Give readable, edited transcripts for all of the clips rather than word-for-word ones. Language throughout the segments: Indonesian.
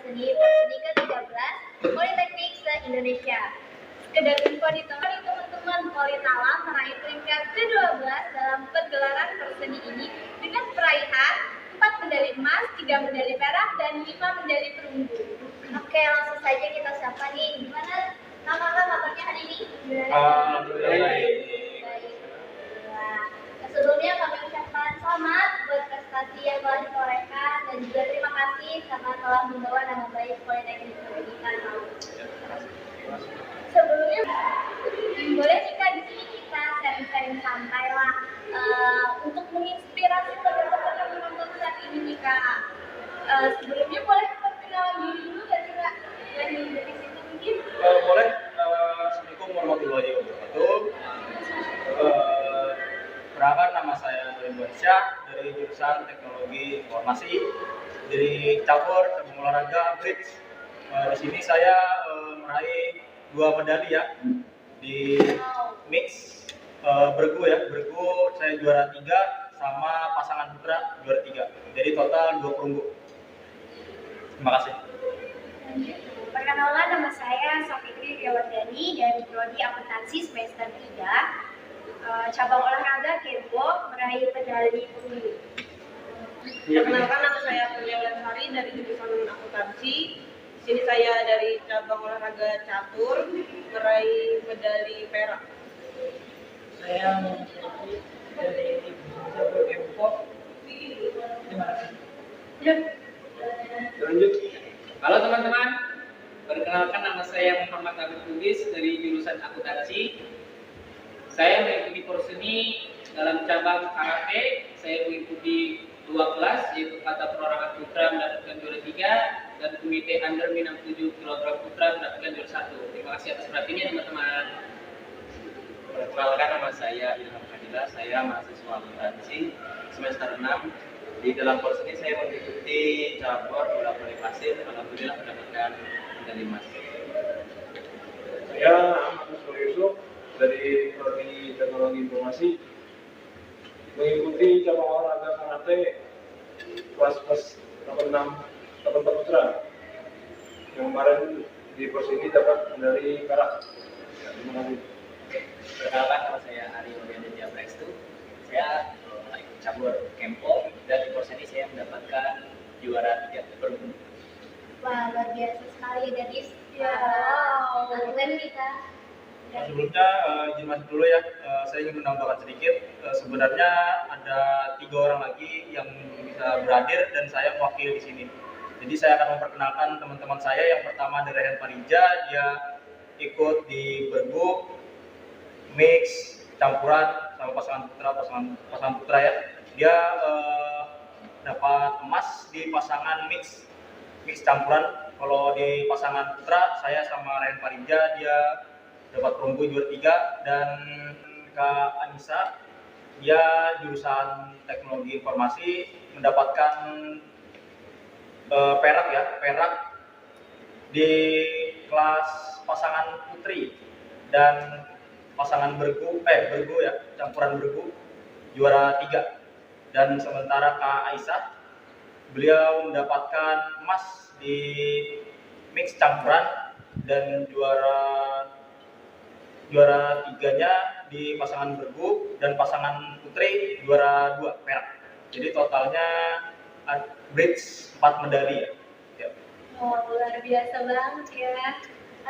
Seni Perseni ke-13 Politeknik se-Indonesia. Sekedar info di teman-teman, Politala meraih peringkat ke-12 dalam pergelaran perseni ini dengan peraihan 4 medali emas, 3 medali perak, dan 5 medali perunggu. Oke, langsung saja kita sapa nih. Gimana kakak kabarnya hari ini? Alhamdulillah. Baik. Sebelumnya kami ucapkan selamat buat prestasi yang telah ditorehkan dan juga terima kasih karena telah membawa nama baik Politeknik Pendidikan. Sebelumnya, boleh jika di sini kita sharing-sharing santai lah untuk menginspirasi teman-teman yang menonton saat ini nih Kak. Sebelumnya boleh perkenalan diri dulu nggak sih Kak? Dari situ mungkin? Boleh. Assalamualaikum warahmatullahi wabarakatuh. Perkenalkan, nama saya Ridwan Syah dari jurusan Teknologi Informasi dari cabur olahraga bridge. Di sini saya meraih 2 medali ya di mix bergu ya. Bergu saya juara 3 sama pasangan putra juara 3. Jadi total 2 perunggu. Terima kasih. Perkenalan, nama saya Safitri Riawardani dari Prodi Akuntansi semester 3. Cabang olahraga Kempo meraih medali perunggu. Perkenalkan, nama saya Aprilia Wulandari dari jurusan Akuntansi. Sini saya dari cabang olahraga catur meraih medali perak. Saya dari cabang Kempo. Terima kasih. Lanjut. Halo teman-teman, perkenalkan nama saya Muhammad Abid Lubis dari jurusan Akuntansi. Saya mengikuti Perseni dalam cabang karate. Saya mengikuti 2 kelas, yaitu kata perorangan putra mendapatkan juara 3 dan komite under 67 kg putra mendapatkan juara 1. Terima kasih atas perhatiannya teman-teman. Perkenalkan, nama saya Ilham Fadila, saya mahasiswa akuntansi semester 6. Di dalam course ini saya mengikuti cabur bola voli pasir, alhamdulillah mendapatkan medali emas. Saya Ahmad Nusra Yusuf dari Prodi Teknologi Informasi, mengikuti cabang olahraga karate kelas 86 putra. Yang kemarin di pos ini dapat medali perak. Terima kasih. Perkenalkan, nama saya Aryo Yaditya Prestu. Saya ikut cabur Kempo dan di course ini saya mendapatkan juara 3 perunggu. Wah, luar biasa sekali ya gadis. Keren kita. Sebelumnya izin masuk dulu ya, saya ingin menambahkan sedikit. Sebenarnya ada 3 orang lagi yang bisa berhadir dan saya mewakili di sini. Jadi saya akan memperkenalkan teman-teman saya. Yang pertama dari Rehan Parija, dia ikut di bergu mix campuran sama pasangan putra ya. Dia dapat emas di pasangan mix campuran. Kalau di pasangan putra saya sama Rehan Parija, dia dapat perunggu juara 3, dan Kak Anissa dia jurusan Teknologi Informasi mendapatkan perak di kelas pasangan putri dan pasangan bergu ya, campuran bergu juara 3. Dan sementara Kak Aisyah beliau mendapatkan emas di mix campuran dan juara 3-nya di pasangan bergu dan pasangan putri juara 2 perak. Jadi totalnya bridge 4 medali ya. Oh, luar biasa banget ya.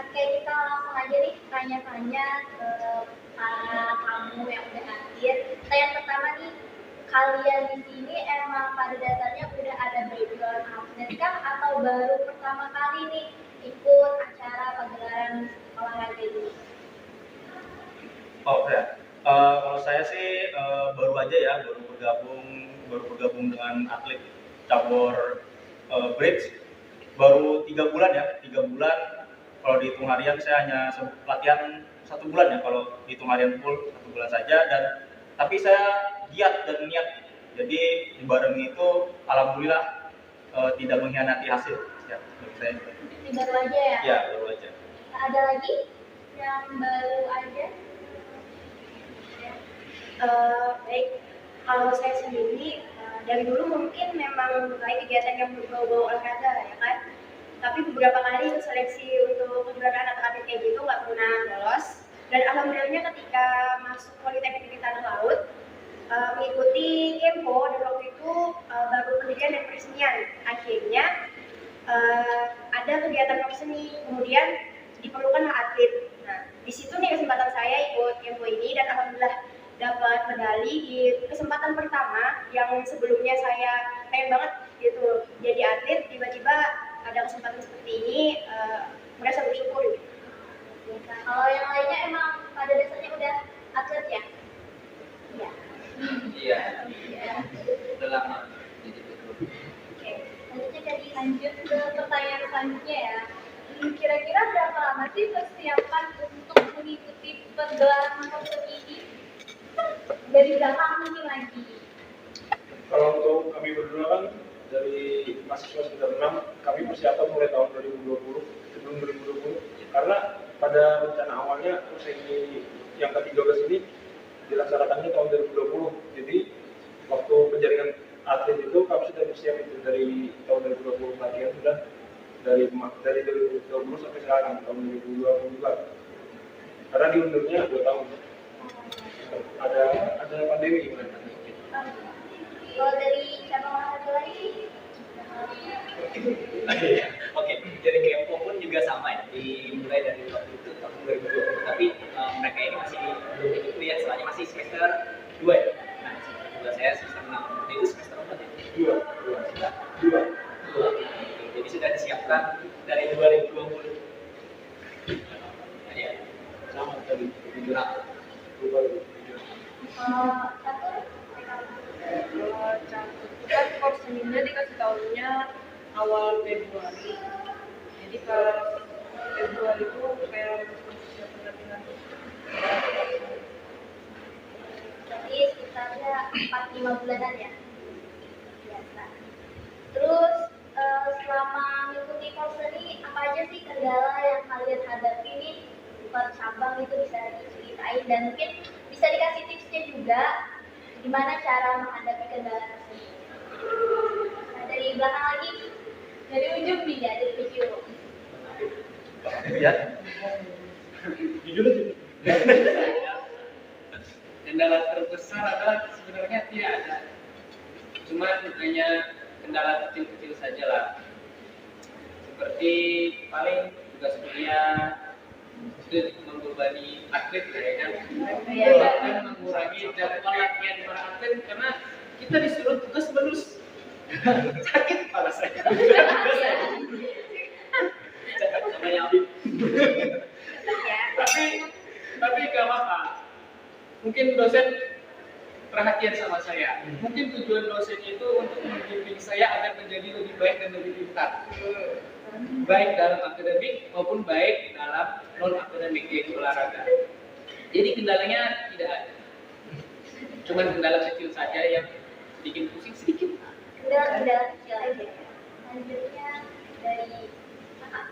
Oke, kita langsung aja nih tanya-tanya ke para tamu yang udah hadir. Yang pertama nih, kalian di sini emang pada dasarnya udah ada background atlet kah atau baru pertama kali nih ikut acara pagelaran olahraga ini? Oh ya, kalau saya sih baru aja ya, baru bergabung dengan atlet cabur bridge baru 3 bulan ya, 3 bulan. Kalau dihitung harian saya hanya latihan 1 bulan ya, kalau dihitung harian full 1 bulan saja. Tapi saya giat dan niat, jadi dibarengi itu alhamdulillah tidak mengkhianati hasil ya, menurut saya. Ini baru aja ya? Ya, baru aja. Ada lagi yang baru aja? Baik, kalau saya sendiri dari dulu mungkin memang menyukai kegiatan yang berbau-bau olahraga ya kan. tapi beberapa kali ikut seleksi untuk kejuaraan atau atlet kayak gitu nggak pernah lolos. Dan alhamdulillahnya ketika masuk Politeknik di Tanah Laut mengikuti Kempo, dan waktu itu baru pendidikan dan peresmian. Akhirnya ada kegiatan seni, kemudian diperlukan atlet. Nah, di situ nih kesempatan saya ikut Kempo ini, dan alhamdulillah dapat medali di kesempatan pertama yang sebelumnya saya pengen banget gitu jadi atlet, tiba-tiba ada kesempatan seperti ini, merasa bersyukur gitu. Kalau yang lainnya emang pada dasarnya udah atlet ya? Iya. Iya. Udah lama. Jadi betul. Oke, selanjutnya dari lanjut ke pertanyaan selanjutnya ya. Kira-kira berapa lama sih persiapan untuk mengikuti pergelaran konser ini? Dari belakang mungkin lagi. Kalau untuk kami berdua kan dari mahasiswa sekitar 6, kami persiapan mulai tahun 2020 sebelum 2020, karena pada rencana awalnya sesi yang ke-13 ini dilaksanakannya tahun 2020. Jadi waktu penjaringan atlet itu kami sudah bersiap itu dari tahun 2020, latihan sudah dari 2020 sampai sekarang tahun 2022. Karena diundurnya 2 tahun. Ada pandemi gimana? Kalau dari cabang olahraga lain, Oke, jadi Kempo pun juga sama ya, dimulai dari waktu itu tahun 2020, tapi mereka ini masih belum ikut kuliah, soalnya masih semester 2 ya. Nah, semester 2 saya semester 6, itu semester 4 ya? 2. Jadi sudah disiapkan dari 2020. Nah, ya, Sama tadi berapa? catur, Kan porsinya dikasih tahunya awal Februari. Jadi kalau Februari itu kayak persiapan latihan. jadi sekitarnya 4-5 bulanan ya. Biasa. Terus selama mengikuti konser ini apa aja sih kendala yang kalian hadapi nih per cabang itu bisa diceritain, dan mungkin bisa dikasih tipsnya juga gimana cara menghadapi kendala tersebut. Nah, dari belakang lagi, dari ujung nih ya, dari video. Ya. jujur aja. Kendala terbesar adalah sebenarnya tidak ada. Cuma hanya kendala kecil-kecil saja lah. Seperti paling tugas kuliah itu membebani atlet ya kan. Dan mengurangi jadwal latihan para atlet karena kita disuruh tugas menerus. Sakit kepala saya. sama yang Tapi gak apa-apa. Mungkin dosen perhatian sama saya. Mungkin tujuan dosen itu untuk membimbing saya agar menjadi lebih baik dan lebih pintar. Baik dalam akademik maupun baik dalam non akademik, yaitu olahraga. Jadi kendalanya tidak ada. Cuman kendala kecil saja yang bikin pusing sedikit. Kendala kecil aja. Selanjutnya dari kakak.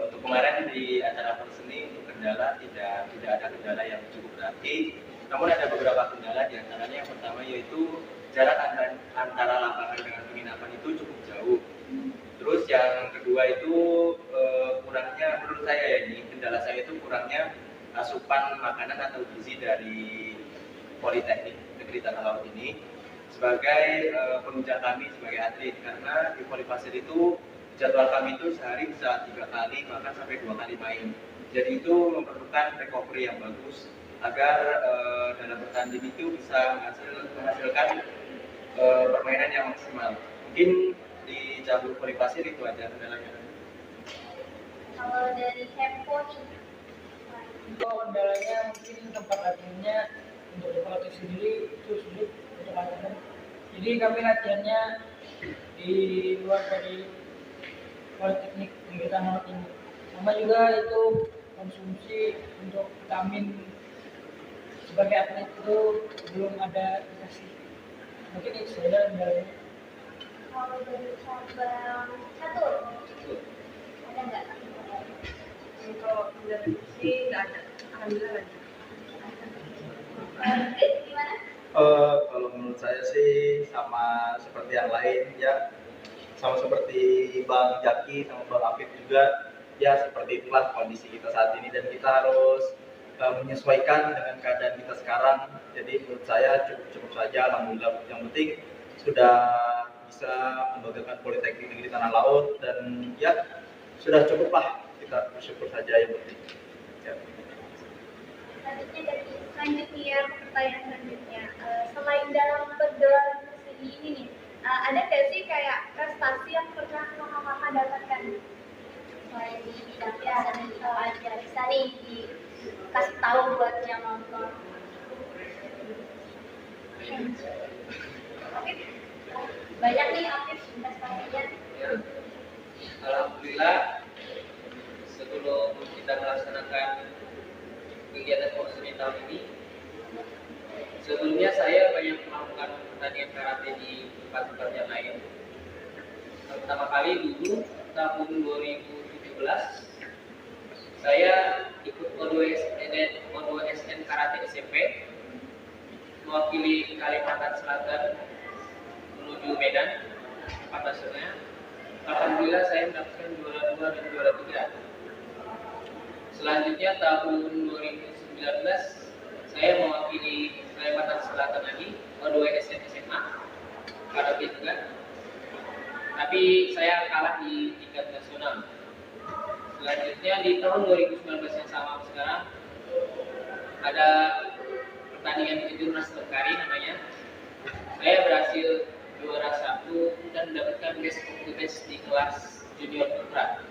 Untuk kemarin di acara perseni untuk kendala tidak ada kendala yang cukup berarti, namun ada beberapa kendala. Di antaranya yang pertama yaitu jarak antara lapangan dengan penginapan itu cukup jauh. Terus yang kedua itu kurangnya, menurut saya ya, ini kendala saya itu kurangnya asupan makanan atau gizi dari Politeknik Negeri Tanah Laut ini sebagai penunjang kami sebagai atlet, karena di Polipasir itu jadwal kami itu sehari bisa 3 kali bahkan sampai 2 kali main. Jadi itu memerlukan recovery yang bagus agar dalam bertanding itu bisa menghasilkan permainan yang maksimal. Mungkin di cabur Polipasir itu aja kendalanya. Kalau dari Kempo nih, Untuk kendalanya mungkin tempat latihannya untuk pelatih sendiri itu sulit untuk latihan. Jadi kami latihannya di luar dari Politeknik Negeri Tanah Laut ini. Sama juga itu konsumsi untuk vitamin sebagai atlet itu belum ada dikasih. Mungkin itu saja kendalanya. kalau dari cabang catur, ada nggak? Kalau dari sih nggak ada. Alhamdulillah nggak ada. Chris, gimana? Kalau menurut saya sih sama seperti yang lain ya, sama seperti Bang Jaki sama Bang Afif juga, ya seperti itulah kondisi kita saat ini dan kita harus menyesuaikan dengan keadaan kita sekarang. Jadi menurut saya cukup saja, alhamdulillah. Yang penting sudah bisa membanggakan Politeknik Negeri Tanah Laut dan ya sudah cukup lah, kita bersyukur saja yang penting. Ya. Selanjutnya pertanyaan selanjutnya, selain dalam pergelaran seni ini nih, ada nggak sih kayak prestasi yang pernah kakak dapatkan selain di bidang seni aja bisa nih dikasih tahu buat yang nonton? Oke, banyak nih aktif prestasinya. Ya. Alhamdulillah, sebelum kita melaksanakan kegiatan Porseni tahun ini, sebelumnya saya banyak melakukan pertandingan karate di tempat-tempat yang lain. Pertama kali dulu tahun 2017 saya ikut O2SN Karate SMP mewakili Kalimantan Selatan menuju Medan patasnya. Alhamdulillah saya mendapatkan juara 2 dan juara 3. Selanjutnya tahun 2019 saya mewakili Kalimantan Selatan lagi O2SN SMA Karate juga. Tapi saya kalah di tingkat nasional. Selanjutnya di tahun 2019 yang sama sekarang ada pertandingan kejurnas Tengkari namanya. Saya berhasil juara 1 dan mendapatkan best of the best di kelas junior putra.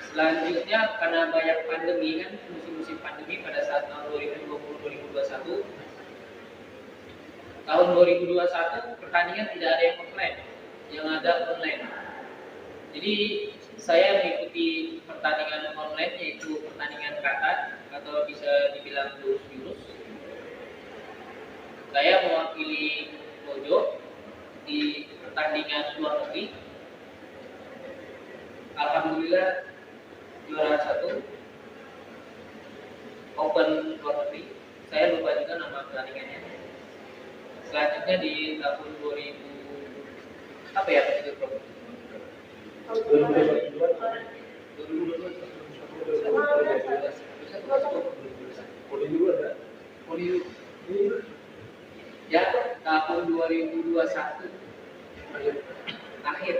Selanjutnya karena banyak pandemi kan, musim-musim pandemi pada saat tahun 2020-2021, tahun 2021 pertandingan tidak ada yang offline, yang ada online. Jadi saya mengikuti pertandingan online, yaitu pertandingan kata atau bisa dibilang jurus-jurus. Saya mewakili Bojo di pertandingan luar negeri. Alhamdulillah juara 1 Open luar negeri. Saya lupa juga nama pertandingannya. Selanjutnya di tahun 2000 apa ya itu program? 2021. Ya, tahun 2021 akhir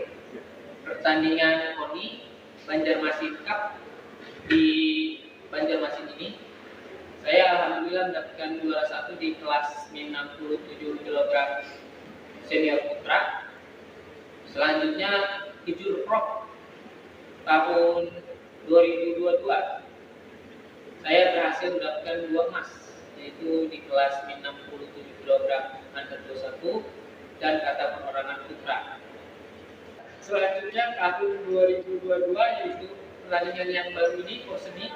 pertandingan KONI Banjarmasin Cup di Banjarmasin ini, saya alhamdulillah mendapatkan juara 1 di kelas min 67 kg senior putra. Selanjutnya di Jur Pro tahun 2022 saya berhasil mendapatkan 2 emas, yaitu di kelas min 67 kg under 21 dan kata perorangan putra. Selanjutnya tahun 2022 yaitu pertandingan yang baru ini Porseni,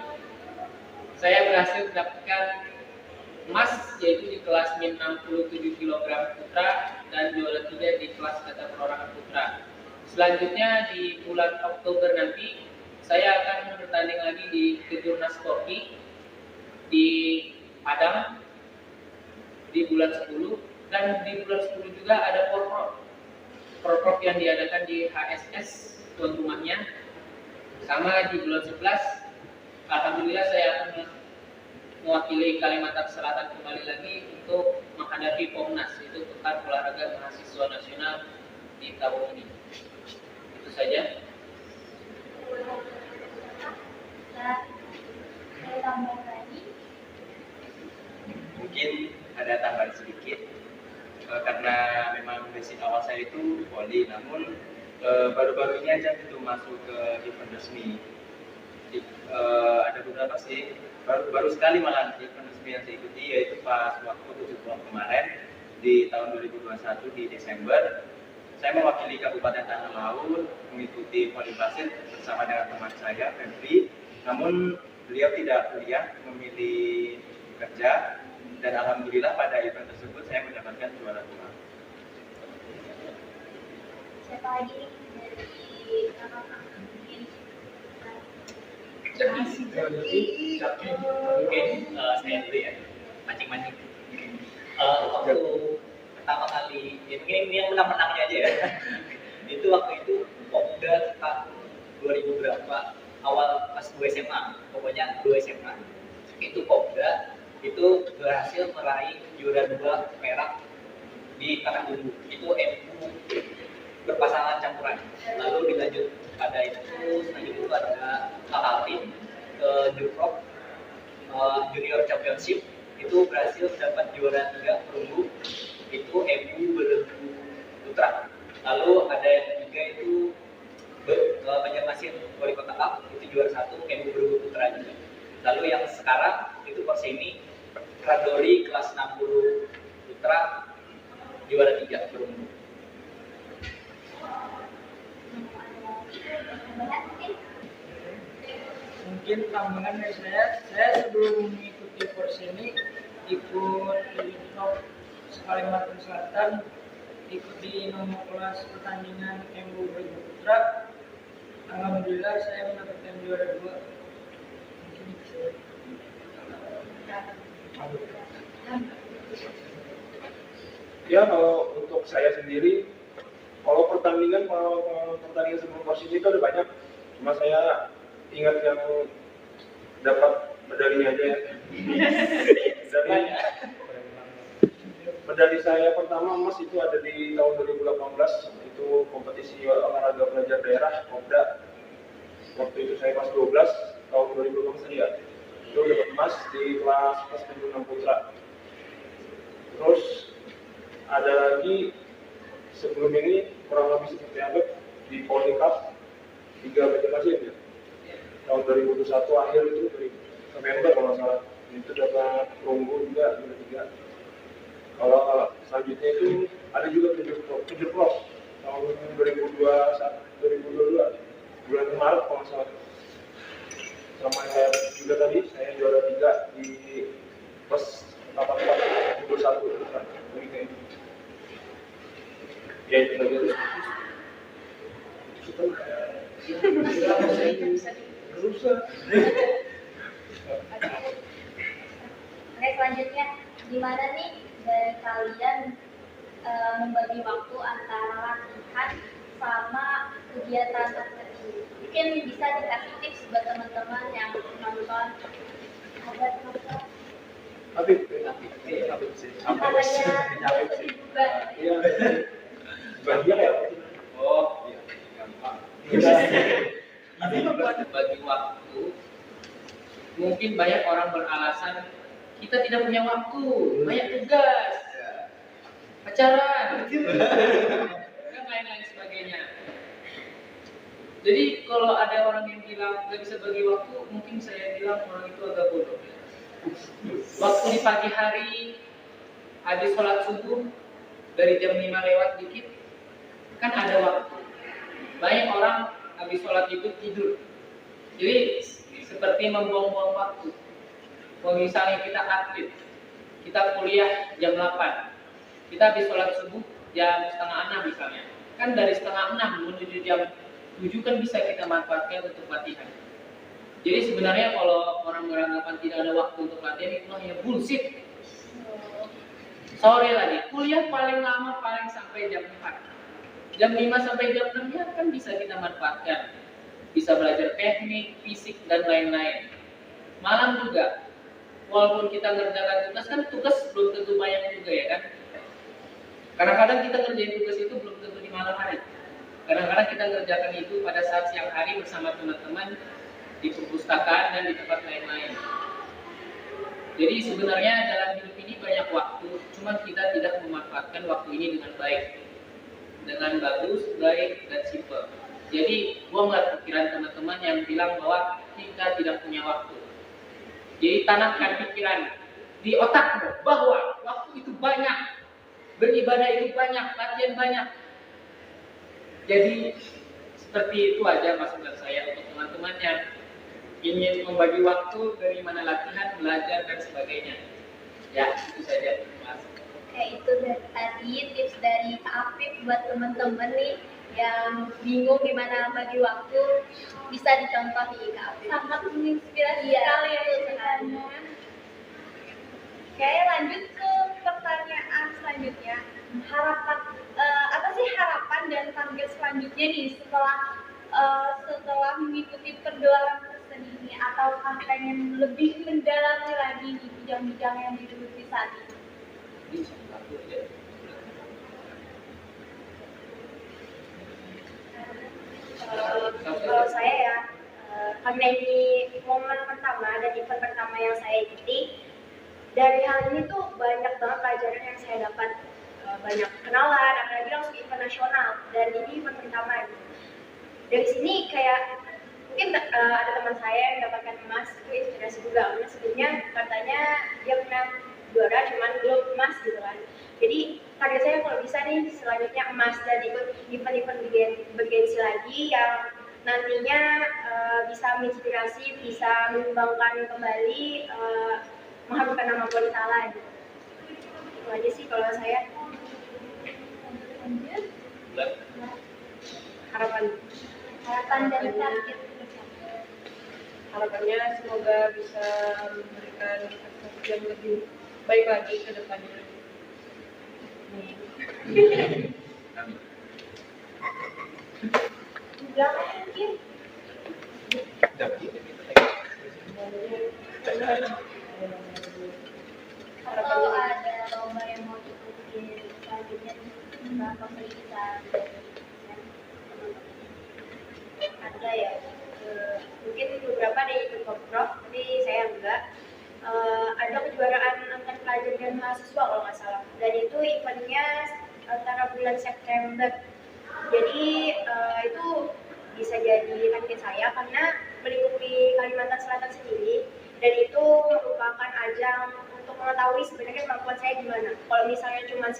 saya berhasil mendapatkan emas yaitu di kelas min 67 kg putra dan juara 3 di kelas kata perorangan putra. Selanjutnya di bulan Oktober nanti saya akan bertanding lagi di Kejurnas Kopi di Padang di bulan 10, dan di bulan 10 juga ada Porprov yang diadakan di HSS tuan rumahnya. Sama di bulan 11 alhamdulillah saya akan mewakili Kalimantan Selatan kembali lagi untuk menghadapi POMNAS, itu Pekan Olahraga Mahasiswa Nasional di tahun ini. Itu saja. Saya tambah lagi. Mungkin ada tambahan sedikit, karena memang basic awal saya itu voli, namun baru-baru ini aja gitu masuk ke event resmi. Ada beberapa sih, baru sekali malah event resmi yang saya ikuti, yaitu pas waktu 70 kemarin di tahun 2021 di Desember. Saya mewakili Kabupaten Tanah Laut mengikuti voli basket bersama dengan teman saya Febri, namun beliau tidak kuliah, memilih kerja, dan alhamdulillah pada event tersebut saya mendapatkan juara 2. Siapa lagi dari kakak? Mungkin saya dulu ya, mancing-mancing. Waktu pertama kali, ya mungkin ini yang menang-menangnya aja ya. Itu itu waktu itu Popda tahun 2000 berapa, awal pas 2 SMA, pokoknya 2 SMA. Itu Popda itu berhasil meraih juara 2 perak di Tanah Bumbu. Itu MU berpasangan campuran. Lalu dilanjut pada itu, selanjutnya itu ada Kaltim ke Jurprop Junior Championship, itu berhasil mendapat juara 3 perunggu, itu MU Belenggu Putra. Lalu ada yang ketiga itu Banjarmasin Wali Kota Cup, itu juara 1 MU Belenggu Putra juga. Lalu yang sekarang itu Perseni Radori kelas 60 Putra juara 3 perunggu. Mungkin tambahan dari saya sebelum mengikuti Perseni ikut Top Kalimantan Selatan, ikut di nomor kelas pertandingan MU Belenggu Putra. Alhamdulillah saya mendapatkan juara 2. Mungkin itu. Ya, kalau untuk saya sendiri, kalau pertandingan sebelum Perseni itu ada banyak. Cuma saya ingat yang dapat medalinya aja ya. Medali saya pertama emas itu ada di tahun 2018, itu kompetisi olahraga pelajar daerah Popda. Waktu itu saya kelas 12 tahun 2018 ya. Itu dapat emas di kelas 56 putra. Terus ada lagi sebelum ini kurang lebih seperti apa di Poli Cup 3 Banjarmasin ya. Tahun 2021 akhir itu dari November kalau nggak salah, itu dapat perunggu juga juara 3. Kalau selanjutnya itu ada juga 7 Pro tahun 2022 bulan Maret kalau nggak salah. Sama saya juga tadi saya juara 3 di plus 84 21 kan. Ya itu aja. Oke, selanjutnya gimana nih dari kalian membagi waktu antara latihan sama kegiatan tertentu? Mungkin bisa dikasih tips buat teman-teman yang nonton. Ada teman-teman Habib sih. katanya juga. Iya. Bagian ya. Oh, iya, gampang. Bagi waktu, mungkin banyak orang beralasan kita tidak punya waktu, banyak tugas, pacaran, dan lain-lain sebagainya. Jadi kalau ada orang yang bilang nggak bisa bagi waktu, mungkin saya bilang orang itu agak bodoh. Waktu di pagi hari, habis sholat subuh, dari jam 5 lewat dikit, kan ada waktu. Banyak orang habis sholat itu tidur. Jadi seperti membuang-buang waktu. Kalau misalnya kita atlet, kita kuliah jam 8, kita habis sholat subuh jam setengah 6 misalnya. Kan dari setengah 6 menuju jam 7 kan bisa kita manfaatkan untuk latihan. Jadi sebenarnya kalau orang beranggapan tidak ada waktu untuk latihan, itu hanya bullshit. Sore lagi, kuliah paling lama paling sampai jam 4. Jam 5 sampai jam 6 ya kan bisa kita manfaatkan. Bisa belajar teknik, fisik, dan lain-lain. Malam juga, walaupun kita ngerjakan tugas, kan tugas belum tentu banyak juga ya kan. Kadang-kadang kita ngerjain tugas itu belum tentu di malam hari. Kadang-kadang kita ngerjakan itu pada saat siang hari bersama teman-teman di perpustakaan dan di tempat lain-lain. Jadi sebenarnya dalam hidup ini banyak waktu, cuma kita tidak memanfaatkan waktu ini dengan baik, dengan bagus, baik, dan simpel. Jadi gua ngeliat pikiran teman-teman yang bilang bahwa kita tidak punya waktu. Jadi tanamkan pikiran di otakmu bahwa waktu itu banyak, beribadah itu banyak, latihan banyak. Jadi seperti itu aja masukan saya untuk teman-teman yang ingin membagi waktu dari mana latihan, belajar, dan sebagainya. Ya, itu saja. Mas. Oke, itu tadi tips dari Kak Afif buat teman-teman nih yang bingung gimana bagi waktu, bisa dicontoh di Kak Afif. Sangat menginspirasi sekali ya ceritanya. Oke, lanjut ke pertanyaan selanjutnya. Harapan apa sih harapan harapan dan target selanjutnya nih setelah mengikuti pergelaran perseni ini, ataukah pengen lebih mendalami lagi di bidang-bidang yang digeluti saat ini? Kalau saya ya, karena ini momen pertama dan event pertama yang saya ikuti, dari hal ini tuh banyak banget pelajaran yang saya dapat. Banyak kenalan, apalagi langsung event nasional, dan ini event pertama gitu. Dari sini kayak mungkin ada teman saya yang mendapatkan emas, itu inspirasi juga, karena sebelumnya katanya dia pernah juara cuman belum emas gitu kan. Jadi target saya kalau bisa nih selanjutnya emas dan ikut event-event bergensi lagi yang nantinya bisa menginspirasi, bisa mengembangkan kembali mengharumkan nama Politala gitu. Itu aja sih kalau saya. Harapan dan target. Harapannya semoga bisa memberikan prestasi yang lebih baik lagi ke depannya. Mungkin atau ada lomba yang mau diikuti selanjutnya berapa bisa ada ya, mungkin beberapa ada ikut Pemprov tapi saya enggak. Ada kejuaraan antar pelajar dan mahasiswa kalau nggak salah, dan itu eventnya antara bulan September. Jadi itu bisa jadi target saya karena melingkupi Kalimantan Selatan sendiri, dan itu merupakan ajang untuk mengetahui sebenarnya kemampuan saya gimana. Kalau misalnya cuma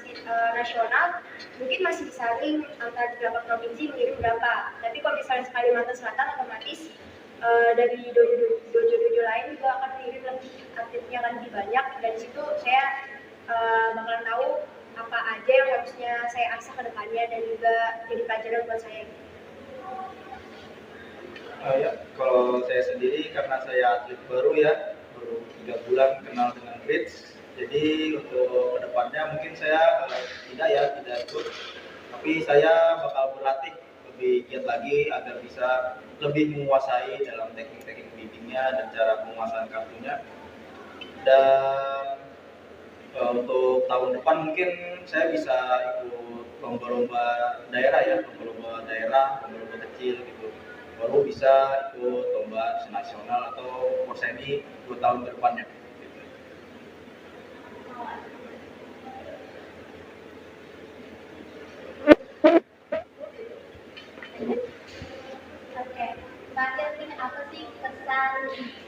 nasional, mungkin masih bisa ring antara beberapa provinsi mengirim berapa. Tapi kalau misalnya Kalimantan Selatan, otomatis dari dojo-dojo lain juga akan mengirim lebih, atletnya akan lebih banyak. Dan di situ saya bakalan tahu apa aja yang harusnya saya asah ke depannya dan juga jadi pelajaran buat saya. Ya, kalau saya sendiri karena saya atlet baru ya, baru 3 bulan kenal dengan bridge, jadi untuk kedepannya mungkin saya tidak ikut, tapi saya bakal berlatih lebih giat lagi agar bisa lebih menguasai dalam teknik-teknik biddingnya dan cara penguasaan kartunya. Dan untuk tahun depan mungkin saya bisa ikut lomba-lomba daerah, lomba-lomba kecil gitu, baru bisa ikut lomba nasional atau Porseni 2 tahun ke depannya gitu. Oke, terakhir nih apa sih pesan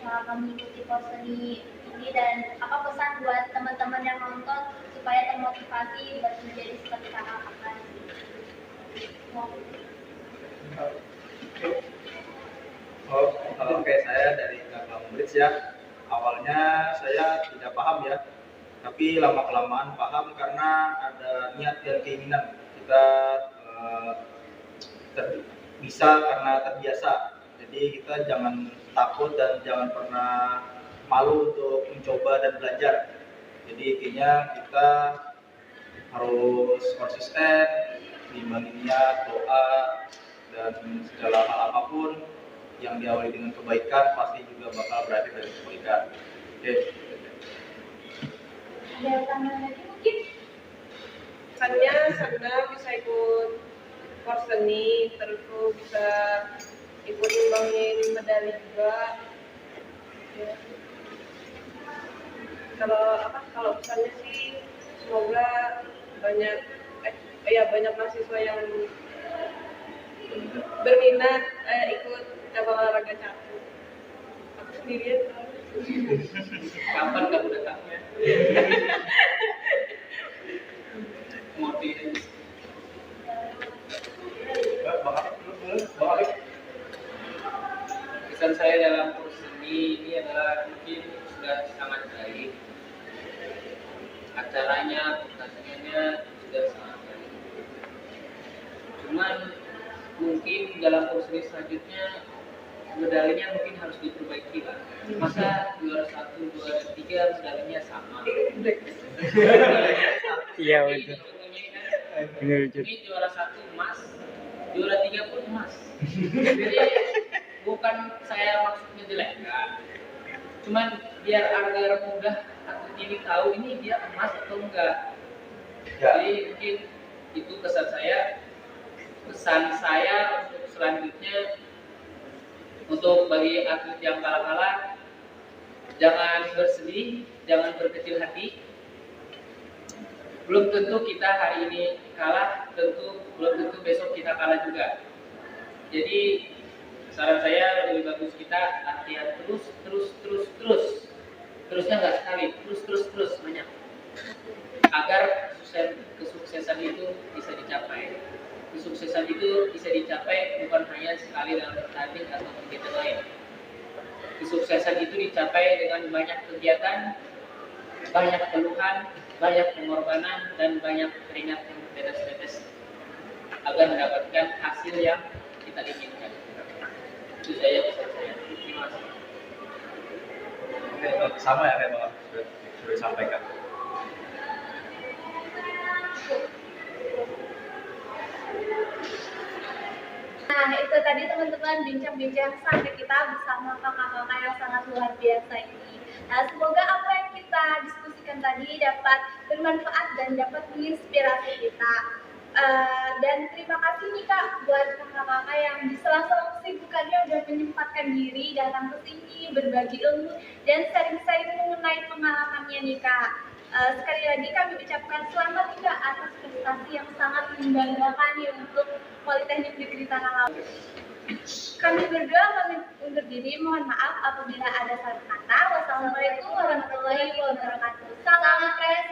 selama mengikuti Porseni ini, dan apa pesan buat teman-teman yang nonton supaya termotivasi buat menjadi seperti kakak kakak? Oke, saya dari Gabang Bridge ya. Awalnya saya tidak paham ya, tapi lama-kelamaan paham karena ada niat dan keinginan kita bisa karena terbiasa. Jadi kita jangan takut dan jangan pernah malu untuk mencoba dan belajar. Jadi intinya kita harus konsisten, diimbangi niat, doa, dan segala hal apapun yang diawali dengan kebaikan pasti juga bakal berakhir dari kebaikan. Oke. Ada tambahan lagi mungkin? Pesannya Sanda bisa ikut Porseni, terus bisa ikut nyumbangin medali juga. Ya. Kalau pesannya sih semoga banyak mahasiswa yang berminat ikut cabang olahraga catur. Aku sendirian. Kapan kamu datangnya? Motivasi. Kesan saya dalam Porseni ini adalah mungkin sudah sangat baik. Acaranya, pertandingannya sudah sangat baik. Cuman mungkin dalam Porseni selanjutnya medalinya mungkin harus diperbaiki lah. Masa juara 1, 2, dan 3 medalinya sama. Iya betul. Contohnya ini kan, ini juara 1 emas, juara 3 pun emas. Jadi bukan saya maksudnya jelek, enggak. Cuman biar agar mudah atlet ini tahu ini dia emas atau enggak. Jadi mungkin itu pesan saya untuk selanjutnya, untuk bagi atlet yang kalah-kalah, jangan bersedih, jangan berkecil hati. Belum tentu kita hari ini kalah, belum tentu besok kita kalah juga. Jadi saran saya lebih bagus kita latihan terusnya nggak sekali, terus banyak, agar kesuksesan itu bisa dicapai. Kesuksesan itu bisa dicapai bukan hanya sekali dalam bertanding atau kegiatan lain. Kesuksesan itu dicapai dengan banyak kegiatan, banyak keluhan, banyak pengorbanan, dan banyak keringat yang tetes-tetes agar mendapatkan hasil yang kita inginkan. Itu saya pesan saya. Terima kasih. Oke, sama ya kayak Bang sudah disampaikan. Nah, itu tadi teman-teman bincang-bincang santai kita bersama kakak-kakak yang sangat luar biasa ini. Nah, semoga apa yang kita diskusikan tadi dapat bermanfaat dan dapat menginspirasi kita. Dan terima kasih nih Kak buat kakak-kakak yang di sela-sela kesibukannya udah menyempatkan diri datang ke sini berbagi ilmu dan sharing-sharing mengenai pengalamannya nih Kak. Sekali lagi kami ucapkan selamat nih Kak atas prestasi yang sangat membanggakan nih untuk Politeknik Negeri Tanah Laut. Kami berdua pamit undur diri, mohon maaf apabila ada salah kata. Wassalamualaikum warahmatullahi wabarakatuh. Salam pres.